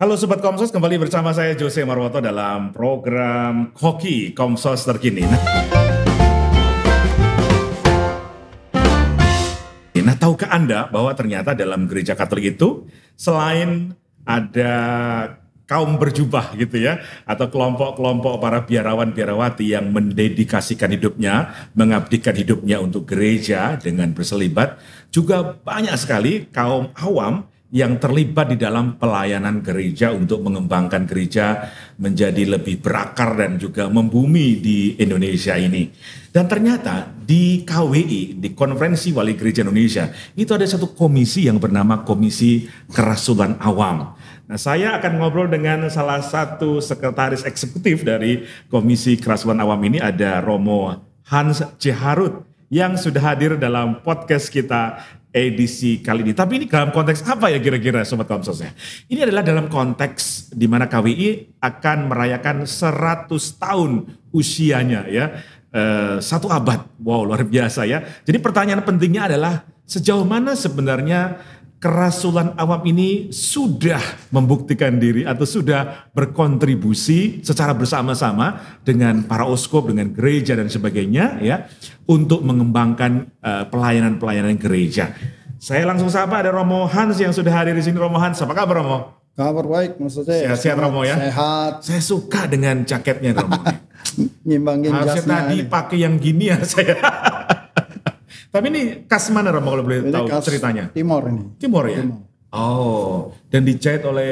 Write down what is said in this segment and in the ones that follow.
Halo Sobat Komsos, kembali bersama saya Jose Marwoto dalam program Hoki Komsos terkini. Nah, tahukah Anda bahwa ternyata dalam gereja Katolik itu selain ada kaum berjubah gitu ya, atau kelompok-kelompok para biarawan-biarawati yang mendedikasikan hidupnya, mengabdikan hidupnya untuk gereja dengan berselibat, juga banyak sekali kaum awam yang terlibat di dalam pelayanan gereja untuk mengembangkan gereja menjadi lebih berakar dan juga membumi di Indonesia ini. Dan ternyata di KWI, di Konferensi Wali Gereja Indonesia, itu ada satu komisi yang bernama Komisi Kerasulan Awam. Nah, saya akan ngobrol dengan salah satu sekretaris eksekutif dari Komisi Kerasulan Awam ini, ada Romo Hans Jeharut, yang sudah hadir dalam podcast kita edisi kali ini. Tapi ini dalam konteks apa ya kira-kira Sobat Komsos ya? Ini adalah dalam konteks di mana KWI akan merayakan 100 tahun usianya ya. 1 abad, wow luar biasa ya. Jadi pertanyaan pentingnya adalah sejauh mana sebenarnya kerasulan awam ini sudah membuktikan diri atau sudah berkontribusi secara bersama-sama dengan para uskup, dengan gereja dan sebagainya ya, untuk mengembangkan pelayanan-pelayanan gereja. Saya langsung sapa ada Romo Hans yang sudah hadir di sini. Romo Hans, apa kabar Romo? Kabar baik, maksudnya sehat Romo ya? Sehat. Saya suka dengan jaketnya Romo. Nyimbangin harusnya jasnya tadi ini. pakai yang gini ya saya. Tapi ini khas mana Romo kalau boleh Ini tahu khas ceritanya? Timor ini. Timor ya? Timor. Oh, dan dijahit oleh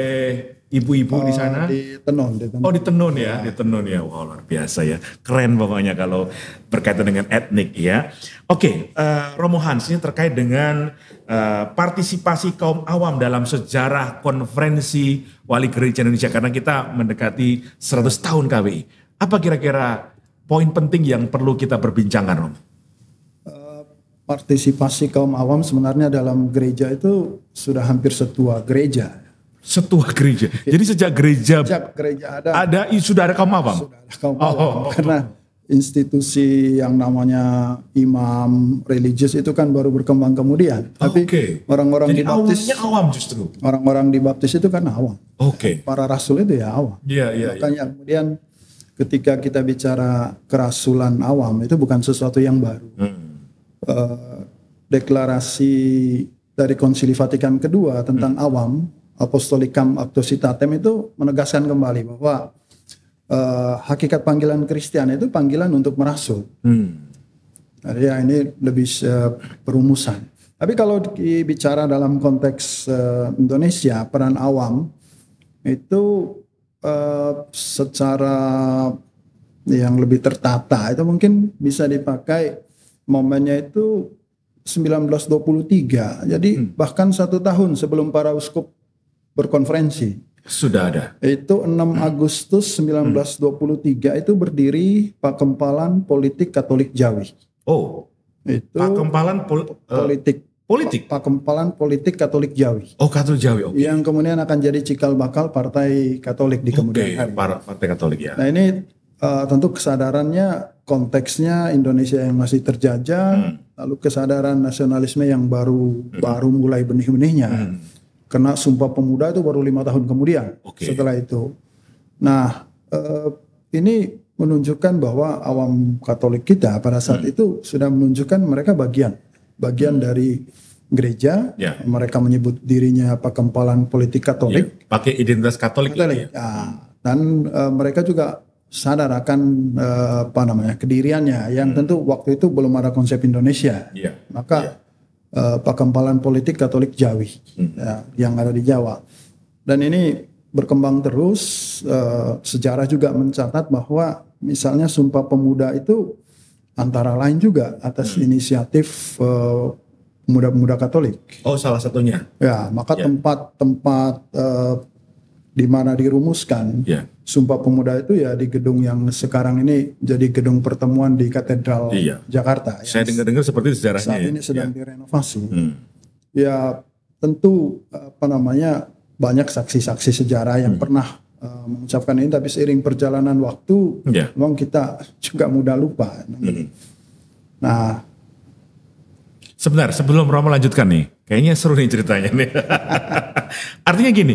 ibu-ibu di sana? Di Tenun. Oh, di Tenun ya, di Tenun ya. Wow, luar biasa ya. Keren pokoknya kalau berkaitan dengan etnik ya. Oke, Romo Hans, ini terkait dengan partisipasi kaum awam dalam sejarah Konferensi Wali Gereja Indonesia. Karena kita mendekati 100 tahun KWI. Apa kira-kira poin penting yang perlu kita perbincangkan, Romo? Partisipasi kaum awam sebenarnya dalam gereja itu sudah hampir setua gereja. Setua gereja. Jadi sejak gereja ada sudah ada kaum awam. Sudah ada kaum awam. Karena institusi yang namanya imam religius itu kan baru berkembang kemudian. Tapi orang-orang dibaptis awam justru. Orang-orang dibaptis itu kan awam. Para rasul itu ya awam. Makanya kemudian ketika kita bicara kerasulan awam itu bukan sesuatu yang baru. Deklarasi dari Konsili Vatikan kedua tentang awam, Apostolicam Actuositatem, itu menegaskan kembali bahwa hakikat panggilan Kristen itu panggilan untuk merasul. Jadi ya ini lebih perumusan. Tapi kalau bicara dalam konteks Indonesia, peran awam itu secara yang lebih tertata itu mungkin bisa dipakai momennya itu 1923. Jadi bahkan 1 tahun sebelum para uskup berkonferensi. Sudah ada. Itu 6 Agustus 1923 itu berdiri Pakempalan Politik Katolik Jawi. Oh. Itu Pakempalan Politik. Pakempalan Politik Katolik Jawi. Oh, Katolik Jawi. Okay. Yang kemudian akan jadi cikal bakal Partai Katolik di kemudian hari. Partai Katolik ya. Nah ini tentu kesadarannya konteksnya Indonesia yang masih terjajah, lalu kesadaran nasionalisme yang baru mulai benih-benihnya. Karena Sumpah Pemuda itu baru 5 tahun kemudian setelah itu. Nah ini menunjukkan bahwa awam Katolik kita pada saat itu sudah menunjukkan mereka bagian dari gereja. Mereka menyebut dirinya Pakempalan Politik Katolik. Pakai identitas Katolik. Ya. Dan mereka juga sadar akan kediriannya yang tentu waktu itu belum ada konsep Indonesia. Maka Pakempalan Politik Katolik Jawi yang ada di Jawa. Dan ini berkembang terus. Sejarah juga mencatat bahwa misalnya Sumpah Pemuda itu antara lain juga atas inisiatif pemuda-pemuda Katolik. Oh, salah satunya. Ya, maka tempat-tempat di mana dirumuskan Sumpah Pemuda itu ya di gedung yang sekarang ini jadi gedung pertemuan di Katedral Jakarta. Saya dengar-dengar seperti sejarahnya. Saat ini sedang direnovasi. Ya tentu banyak saksi-saksi sejarah yang pernah mengucapkan ini, tapi seiring perjalanan waktu memang kita juga mudah lupa. Nah Sebentar, sebelum Romo lanjutkan nih, kayaknya seru nih ceritanya nih. Artinya gini,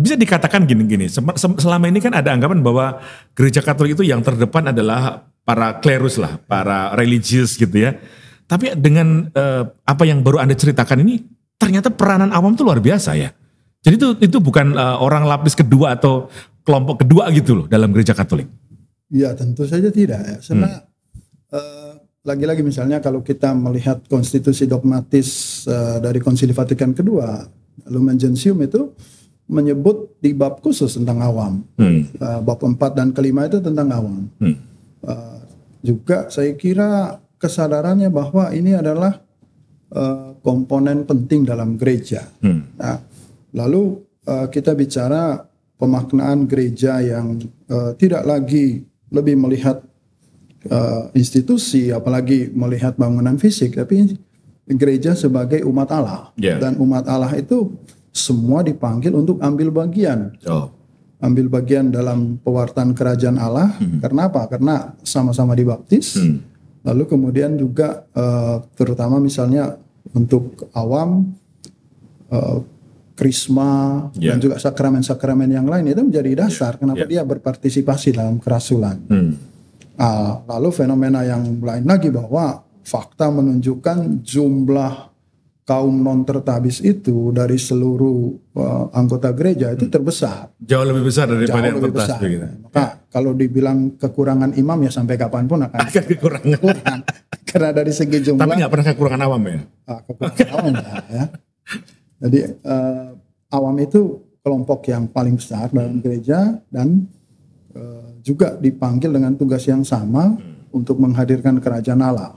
bisa dikatakan gini-gini, selama ini kan ada anggapan bahwa gereja Katolik itu yang terdepan adalah para klerus lah, para religius gitu ya. Tapi dengan apa yang baru Anda ceritakan ini, ternyata peranan awam itu luar biasa ya. Jadi itu bukan orang lapis kedua atau kelompok kedua gitu loh dalam gereja Katolik. Ya tentu saja tidak ya. Karena lagi-lagi misalnya kalau kita melihat konstitusi dogmatis dari Konsili Vatikan Kedua, Lumen Gentium itu menyebut di bab khusus tentang awam. Bab 4 dan kelima itu tentang awam. Juga saya kira kesadarannya bahwa ini adalah komponen penting dalam gereja. Nah, lalu kita bicara pemaknaan gereja yang tidak lagi lebih melihat institusi, apalagi melihat bangunan fisik, tapi gereja sebagai umat Allah. Dan umat Allah itu semua dipanggil untuk ambil bagian. Ambil bagian dalam pewartaan kerajaan Allah. Karena apa? Karena sama-sama dibaptis. Lalu kemudian juga terutama misalnya untuk awam, krisma dan juga sakramen-sakramen yang lain itu menjadi dasar kenapa dia berpartisipasi dalam kerasulan. Lalu fenomena yang lain lagi bahwa fakta menunjukkan jumlah kaum non tertabis itu dari seluruh anggota gereja itu terbesar. Jauh lebih besar daripada yang tertabis. Maka kalau dibilang kekurangan imam ya sampai kapanpun akan kekurangan. Karena dari segi jumlah. Tapi nggak pernah kekurangan awam ya? Kekurangan awam ya. Jadi awam itu kelompok yang paling besar dalam gereja dan juga dipanggil dengan tugas yang sama untuk menghadirkan kerajaan Allah.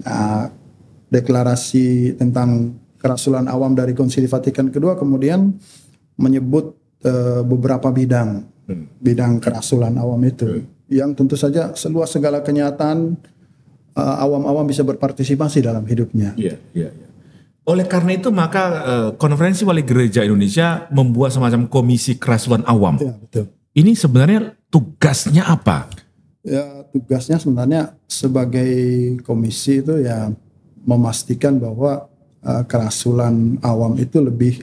Nah, deklarasi tentang kerasulan awam dari Konsili Vatikan Kedua kemudian menyebut beberapa bidang kerasulan awam itu yang tentu saja seluas segala kenyataan awam-awam bisa berpartisipasi dalam hidupnya. Oleh karena itu maka Konferensi Wali Gereja Indonesia membuat semacam komisi kerasulan awam. Ya, betul. Ini sebenarnya tugasnya apa? Ya, tugasnya sebenarnya sebagai komisi itu ya memastikan bahwa kerasulan awam itu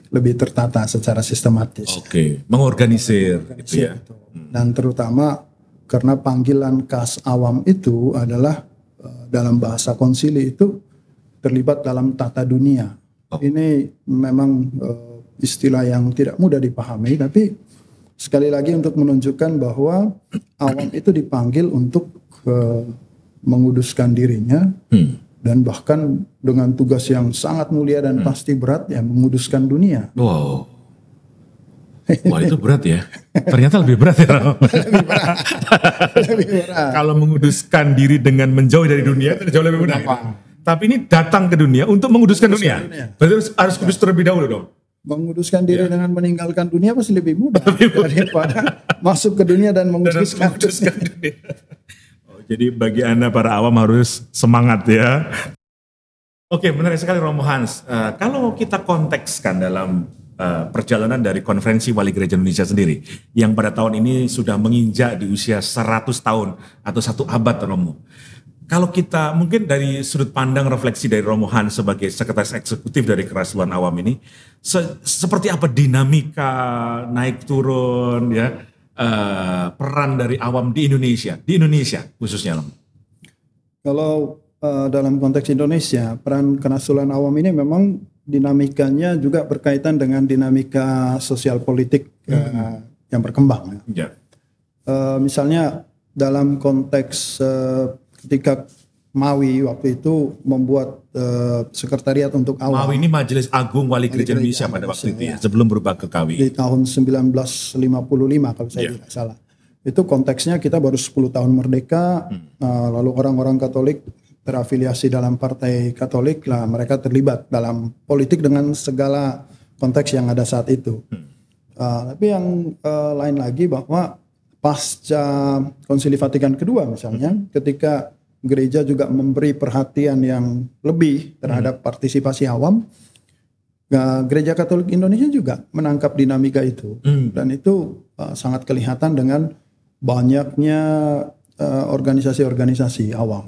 lebih tertata secara sistematis. Mengorganisir gitu ya. Dan terutama karena panggilan kas awam itu adalah dalam bahasa konsili itu terlibat dalam tata dunia. Ini memang istilah yang tidak mudah dipahami, tapi sekali lagi untuk menunjukkan bahwa awam itu dipanggil untuk menguduskan dirinya dan bahkan dengan tugas yang sangat mulia dan pasti berat ya menguduskan dunia. Wow. Wah itu berat ya. Ternyata lebih berat ya. Lebih berat. Kalau menguduskan diri dengan menjauh dari dunia itu jauh lebih mudah. Tapi ini datang ke dunia untuk menguduskan dunia. Berarti harus kudus terlebih dahulu dong. Menguduskan diri dengan meninggalkan dunia pasti lebih mudah daripada masuk ke dunia dan menguduskan dunia. Jadi bagi Anda para awam harus semangat ya. Oke, menarik sekali Romo Hans. Kalau kita kontekskan dalam perjalanan dari Konferensi Wali Gereja Indonesia sendiri, yang pada tahun ini sudah menginjak di usia 100 tahun atau 1 abad Romo. Kalau kita mungkin dari sudut pandang refleksi dari Romo Hans sebagai sekretaris eksekutif dari kerasulan awam ini, seperti apa dinamika naik turun ya peran dari awam di Indonesia khususnya Romo? Kalau dalam konteks Indonesia peran kerasulan awam ini memang dinamikanya juga berkaitan dengan dinamika sosial politik yang berkembang. Misalnya dalam konteks ketika MAWI waktu itu membuat sekretariat untuk awam. MAWI ini Majelis Agung Wali Gereja Indonesia pada waktu itu ya, sebelum berubah ke KWI. Di tahun 1955 kalau saya tidak salah. Itu konteksnya kita baru 10 tahun merdeka, lalu orang-orang Katolik terafiliasi dalam partai Katolik, lah mereka terlibat dalam politik dengan segala konteks yang ada saat itu. Tapi yang lain lagi bahwa pasca Konsili Vatikan Kedua misalnya, ketika gereja juga memberi perhatian yang lebih terhadap partisipasi awam, Gereja Katolik Indonesia juga menangkap dinamika itu, dan itu sangat kelihatan dengan banyaknya organisasi-organisasi awam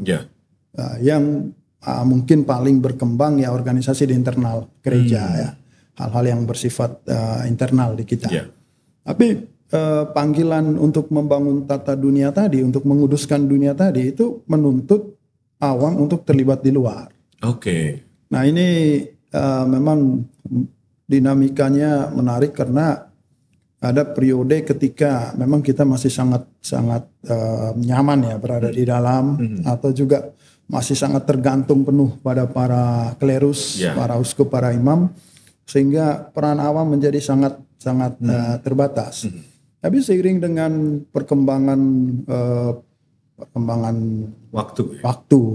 yang mungkin paling berkembang ya organisasi di internal gereja ya, hal-hal yang bersifat internal di kita. Tapi panggilan untuk membangun tata dunia tadi, untuk menguduskan dunia tadi itu menuntut awam untuk terlibat di luar. Nah ini memang dinamikanya menarik karena ada periode ketika memang kita masih sangat nyaman ya berada di dalam, atau juga masih sangat tergantung penuh pada para klerus, para uskup, para imam, sehingga peran awam menjadi sangat terbatas. Tapi seiring dengan perkembangan waktu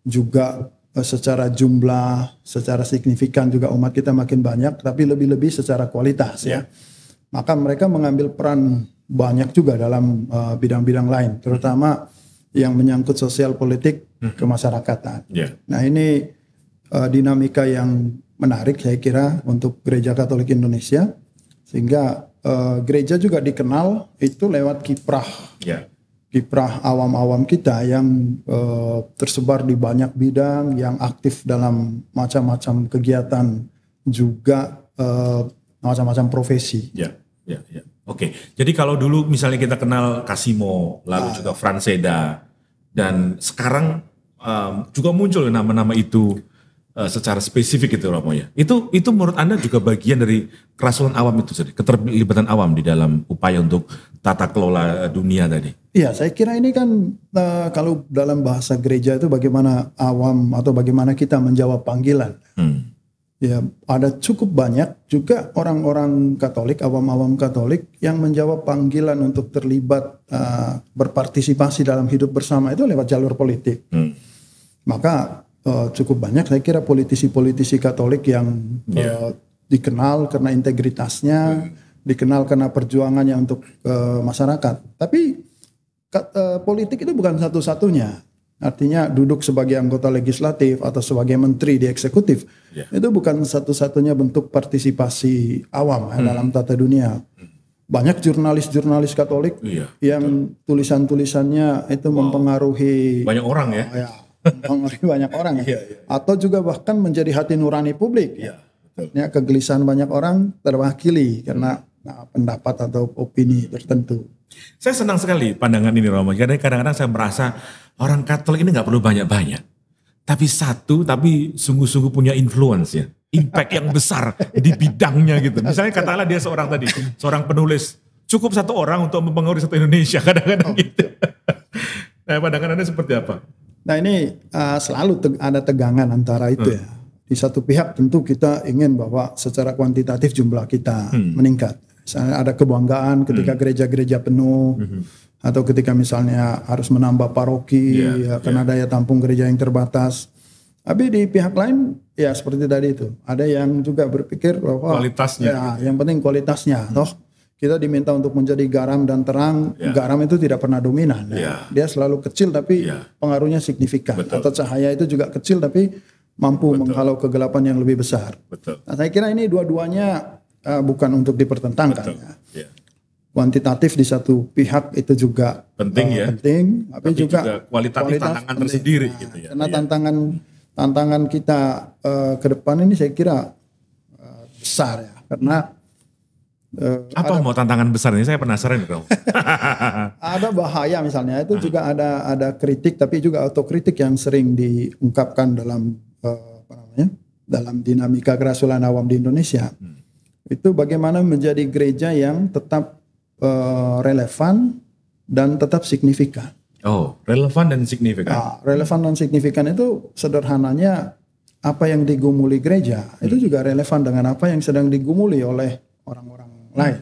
juga secara jumlah, secara signifikan juga umat kita makin banyak, tapi lebih-lebih secara kualitas ya. Maka mereka mengambil peran banyak juga dalam bidang-bidang lain, terutama yang menyangkut sosial politik kemasyarakatan. Nah ini dinamika yang menarik saya kira untuk Gereja Katolik Indonesia, sehingga gereja juga dikenal itu lewat kiprah awam-awam kita yang tersebar di banyak bidang, yang aktif dalam macam-macam kegiatan, juga macam-macam profesi. Oke. Jadi kalau dulu misalnya kita kenal Kasimo, lalu juga Franseda, dan sekarang juga muncul nama-nama itu secara spesifik itu Romo ya. Itu menurut Anda juga bagian dari kerasulan awam itu sendiri, keterlibatan awam di dalam upaya untuk tata kelola dunia tadi. Iya, saya kira ini kan kalau dalam bahasa gereja itu bagaimana awam atau bagaimana kita menjawab panggilan. Ya, ada cukup banyak juga orang-orang Katolik, awam-awam Katolik yang menjawab panggilan untuk terlibat berpartisipasi dalam hidup bersama itu lewat jalur politik. Maka cukup banyak saya kira politisi-politisi Katolik yang dikenal karena integritasnya, dikenal karena perjuangannya untuk masyarakat. Tapi politik itu bukan satu-satunya. Artinya duduk sebagai anggota legislatif atau sebagai menteri di eksekutif itu bukan satu-satunya bentuk partisipasi awam dalam tata dunia. Banyak jurnalis-jurnalis Katolik yang tulisan-tulisannya itu mempengaruhi banyak orang mempengaruhi banyak orang atau juga bahkan menjadi hati nurani publik. Ya, kegelisahan banyak orang terwakili karena pendapat atau opini tertentu. Saya senang sekali pandangan ini Romo, karena kadang-kadang saya merasa orang Katolik ini nggak perlu banyak-banyak, tapi sungguh-sungguh punya influence ya, impact yang besar di bidangnya gitu. Misalnya katakanlah dia seorang penulis, cukup satu orang untuk mempengaruhi satu Indonesia, kadang-kadang gitu. Nah, pandangan Anda seperti apa? Nah ini selalu ada tegangan antara itu ya. Di satu pihak tentu kita ingin bahwa secara kuantitatif jumlah kita meningkat. Misalnya ada kebanggaan ketika gereja-gereja penuh, atau ketika misalnya harus menambah paroki karena daya tampung gereja yang terbatas. Tapi di pihak lain ya seperti tadi itu, ada yang juga berpikir bahwa kualitasnya, yang penting kualitasnya. Toh kita diminta untuk menjadi garam dan terang. Garam itu tidak pernah dominan. Dia selalu kecil tapi pengaruhnya signifikan. Atau cahaya itu juga kecil tapi mampu menghalau kegelapan yang lebih besar. Nah, saya kira ini dua-duanya bukan untuk dipertentangkan. Kuantitatif di satu pihak itu juga penting, tapi juga kualitas tantangan tersendiri gitu ya. Karena tantangan kita ke depan ini saya kira besar ya, karena apa mau tantangan besar ini, saya penasaran dong. Ada bahaya misalnya itu juga ada kritik tapi juga autokritik yang sering diungkapkan dalam dalam dinamika kerasulan awam di Indonesia. Itu bagaimana menjadi gereja yang tetap relevan dan tetap signifikan. Relevan dan signifikan. Relevan dan signifikan itu sederhananya apa yang digumuli gereja itu juga relevan dengan apa yang sedang digumuli oleh orang-orang lain.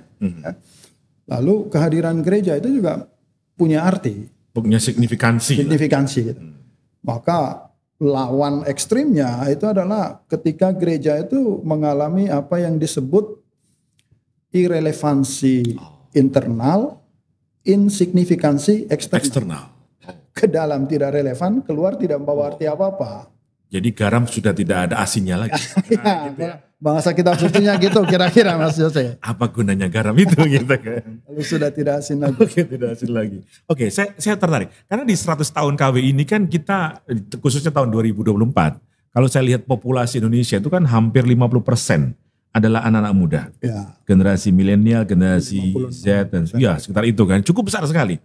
Lalu kehadiran gereja itu juga punya arti, punya signifikansi. Gitu. Maka lawan ekstrimnya itu adalah ketika gereja itu mengalami apa yang disebut irrelevansi internal, insignifikansi eksternal. Ke dalam tidak relevan, keluar tidak membawa arti apa-apa. Jadi garam sudah tidak ada asinnya lagi. bahasa kita sucinya gitu kira-kira Mas Jose. Apa gunanya garam itu gitu kan. Lalu sudah tidak asin lagi. Oke, tidak asing lagi. Oke, saya tertarik. Karena di 100 tahun KW ini kan kita, khususnya tahun 2024, kalau saya lihat populasi Indonesia itu kan hampir 50% adalah anak-anak muda. Ya. Generasi milenial, generasi Z, dan ya sekitar itu kan. Cukup besar sekali.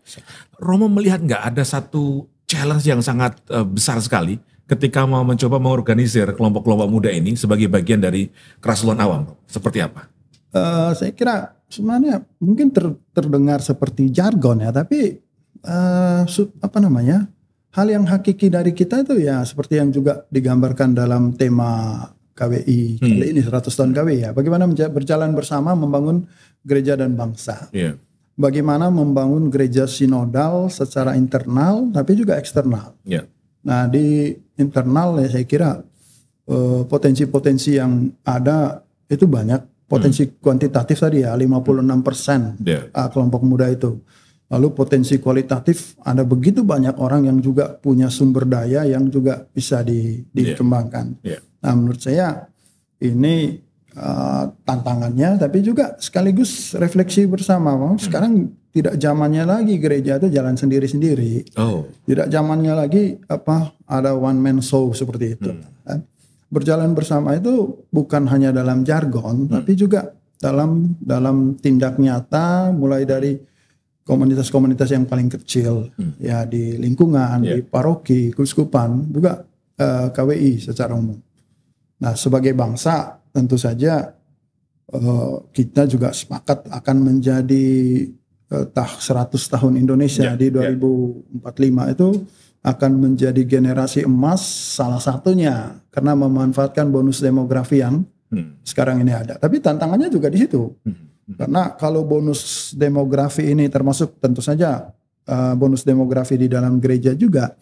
Romo melihat nggak ada satu challenge yang sangat besar sekali ketika mau mencoba mengorganisir kelompok-kelompok muda ini sebagai bagian dari kerasulan awam? Seperti apa? Saya kira sebenarnya mungkin terdengar seperti jargon ya, tapi hal yang hakiki dari kita itu ya seperti yang juga digambarkan dalam tema KWI kali ini 100 tahun KWI ya. Bagaimana berjalan bersama membangun gereja dan bangsa. Yeah. Bagaimana membangun gereja sinodal secara internal tapi juga eksternal. Yeah. Nah di internal ya saya kira potensi-potensi yang ada itu banyak. Potensi kuantitatif tadi ya 56% kelompok muda itu. Lalu potensi kualitatif ada begitu banyak orang yang juga punya sumber daya yang juga bisa dikembangkan. Nah menurut saya ini tantangannya tapi juga sekaligus refleksi bersama. Sekarang tidak zamannya lagi gereja itu jalan sendiri-sendiri. Tidak zamannya lagi ada one man show seperti itu. Berjalan bersama itu bukan hanya dalam jargon tapi juga dalam tindak nyata, mulai dari komunitas-komunitas yang paling kecil ya di lingkungan, di paroki, keuskupan, juga KWI secara umum. Nah sebagai bangsa tentu saja kita juga sepakat akan menjadi 100 tahun Indonesia di 2045 itu akan menjadi generasi emas salah satunya karena memanfaatkan bonus demografi yang sekarang ini ada. Tapi tantangannya juga di situ. Karena kalau bonus demografi ini termasuk tentu saja bonus demografi di dalam gereja juga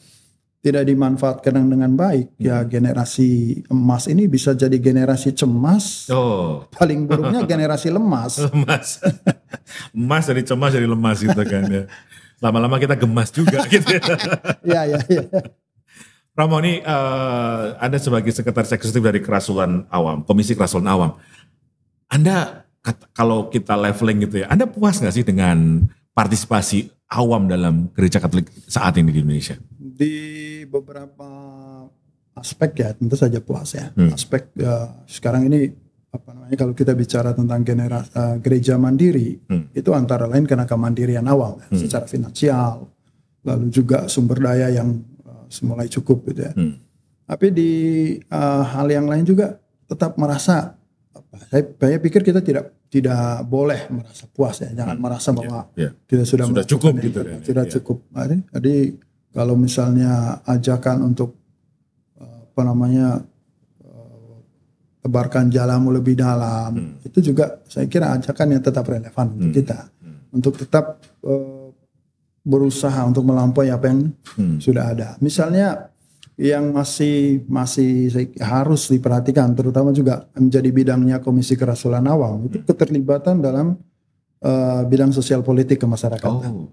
tidak dimanfaatkan dengan baik, ya generasi emas ini bisa jadi generasi cemas. Paling buruknya generasi lemas. Emas dari cemas jadi lemas gitu kan ya. Lama-lama kita gemas juga gitu ya. Ya. Romo ini Anda sebagai sekretaris eksekutif dari Kerasulan Awam, Komisi Kerasulan Awam. Anda kalau kita leveling gitu ya, Anda puas nggak sih dengan partisipasi awam dalam gereja Katolik saat ini di Indonesia? Di beberapa aspek ya tentu saja puas ya. Aspek sekarang ini kalau kita bicara tentang gereja mandiri itu antara lain karena kemandirian awam secara finansial, lalu juga sumber daya yang mulai cukup gitu ya. Tapi di hal yang lain juga tetap merasa saya pikir kita tidak boleh merasa puas ya, jangan merasa bahwa kita sudah cukup gitu ya. Sudah cukup. Jadi kalau misalnya ajakan untuk tebarkan jalamu lebih dalam, itu juga saya kira ajakan yang tetap relevan untuk kita, untuk tetap berusaha untuk melampaui apa yang sudah ada. Misalnya yang masih harus diperhatikan, terutama juga menjadi bidangnya Komisi Kerasulan Awam, itu keterlibatan dalam bidang sosial politik kemasyarakatan.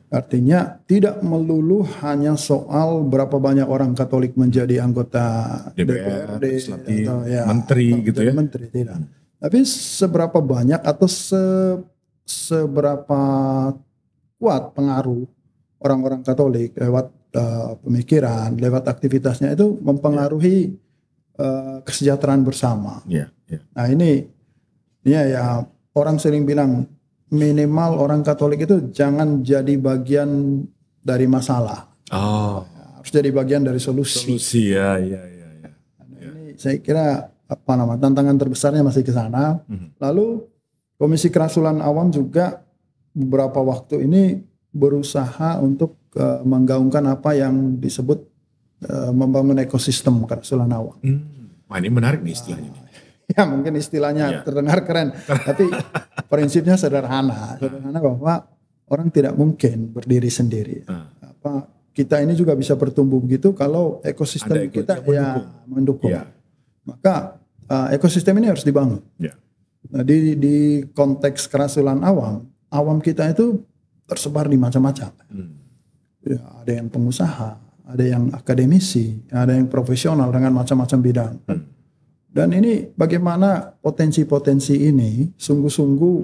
Artinya tidak melulu hanya soal berapa banyak orang Katolik menjadi anggota DPRD atau menteri gitu ya. Menteri tidak. Tapi seberapa banyak atau seberapa kuat pengaruh orang-orang Katolik lewat pemikiran, lewat aktivitasnya itu mempengaruhi kesejahteraan bersama. Nah ini ya orang sering bilang minimal orang Katolik itu jangan jadi bagian dari masalah. Harus jadi bagian dari solusi. Ya. Ini saya kira tantangan terbesarnya masih ke sana. Lalu Komisi Kerasulan Awam juga beberapa waktu ini berusaha untuk menggaungkan apa yang disebut membangun ekosistem kerasulan awam. Wah, ini menarik nih istilahnya. Ya mungkin istilahnya terdengar keren, tapi prinsipnya sederhana bahwa orang tidak mungkin berdiri sendiri. Kita ini juga bisa bertumbuh begitu kalau ekosistem kita mendukung. Maka ekosistem ini harus dibangun. Nah, di konteks kerasulan awam kita itu tersebar di macam-macam. Ada yang pengusaha, ada yang akademisi, ada yang profesional dengan macam-macam bidang. Dan ini bagaimana potensi-potensi ini sungguh-sungguh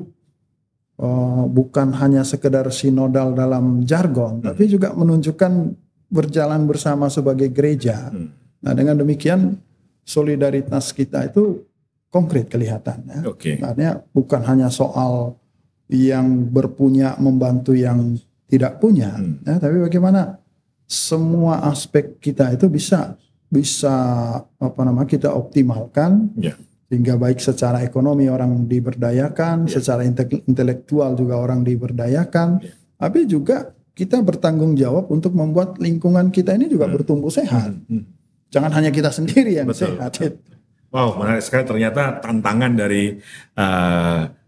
bukan hanya sekedar sinodal dalam jargon, tapi juga menunjukkan berjalan bersama sebagai gereja. Nah, dengan demikian solidaritas kita itu konkret kelihatannya. Artinya bukan hanya soal yang berpunya membantu yang tidak punya, ya, tapi bagaimana semua aspek kita itu bisa kita optimalkan, sehingga baik secara ekonomi orang diberdayakan, secara intelektual juga orang diberdayakan, tapi juga kita bertanggung jawab untuk membuat lingkungan kita ini juga bertumbuh sehat. Jangan hanya kita sendiri yang sehat. Wow, menarik sekali, ternyata tantangan dari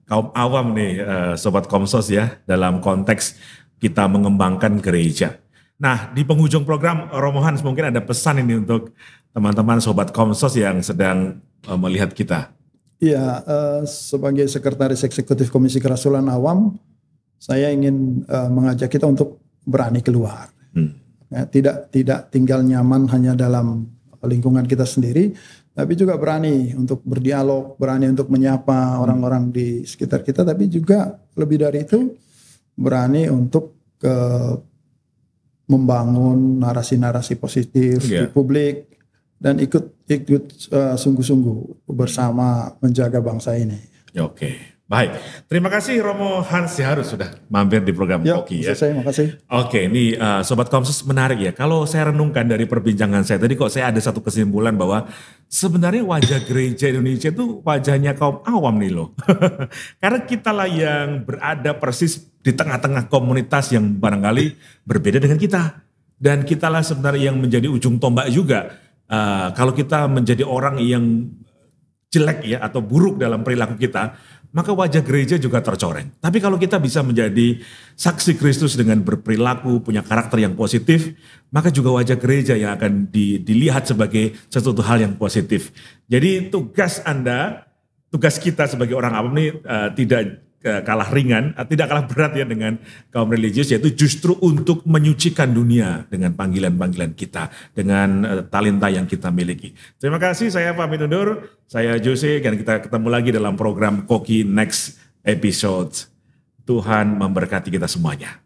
kaum awam nih, Sobat Komsos ya, dalam konteks kita mengembangkan gereja. Nah, di penghujung program, Romo Hans mungkin ada pesan ini untuk teman-teman Sobat Komsos yang sedang melihat kita. Iya, sebagai Sekretaris Eksekutif Komisi Kerasulan Awam, saya ingin mengajak kita untuk berani keluar. Ya, tidak tinggal nyaman hanya dalam lingkungan kita sendiri, tapi juga berani untuk berdialog, berani untuk menyapa orang-orang di sekitar kita, tapi juga lebih dari itu berani untuk membangun narasi-narasi positif di publik dan ikut sungguh-sungguh bersama menjaga bangsa ini. Oke. Baik, terima kasih Romo Hans Siharus sudah mampir di program Koki ya. Terima kasih. Oke, ini Sobat Komsos menarik ya. Kalau saya renungkan dari perbincangan saya tadi, kok saya ada satu kesimpulan bahwa sebenarnya wajah gereja Indonesia itu wajahnya kaum awam nih loh. Karena kitalah yang berada persis di tengah-tengah komunitas yang barangkali berbeda dengan kita. Dan kitalah sebenarnya yang menjadi ujung tombak juga. Kalau kita menjadi orang yang jelek ya atau buruk dalam perilaku kita, maka wajah gereja juga tercoreng. Tapi kalau kita bisa menjadi saksi Kristus dengan berperilaku, punya karakter yang positif, maka juga wajah gereja yang akan dilihat sebagai sesuatu hal yang positif. Jadi tugas Anda, tugas kita sebagai orang awam ini tidak kalah ringan, tidak kalah berat ya dengan kaum religius, yaitu justru untuk menyucikan dunia dengan panggilan-panggilan kita, dengan talenta yang kita miliki. Terima kasih, saya pamit undur, saya Jose, dan kita ketemu lagi dalam program Koki Next Episode. Tuhan memberkati kita semuanya.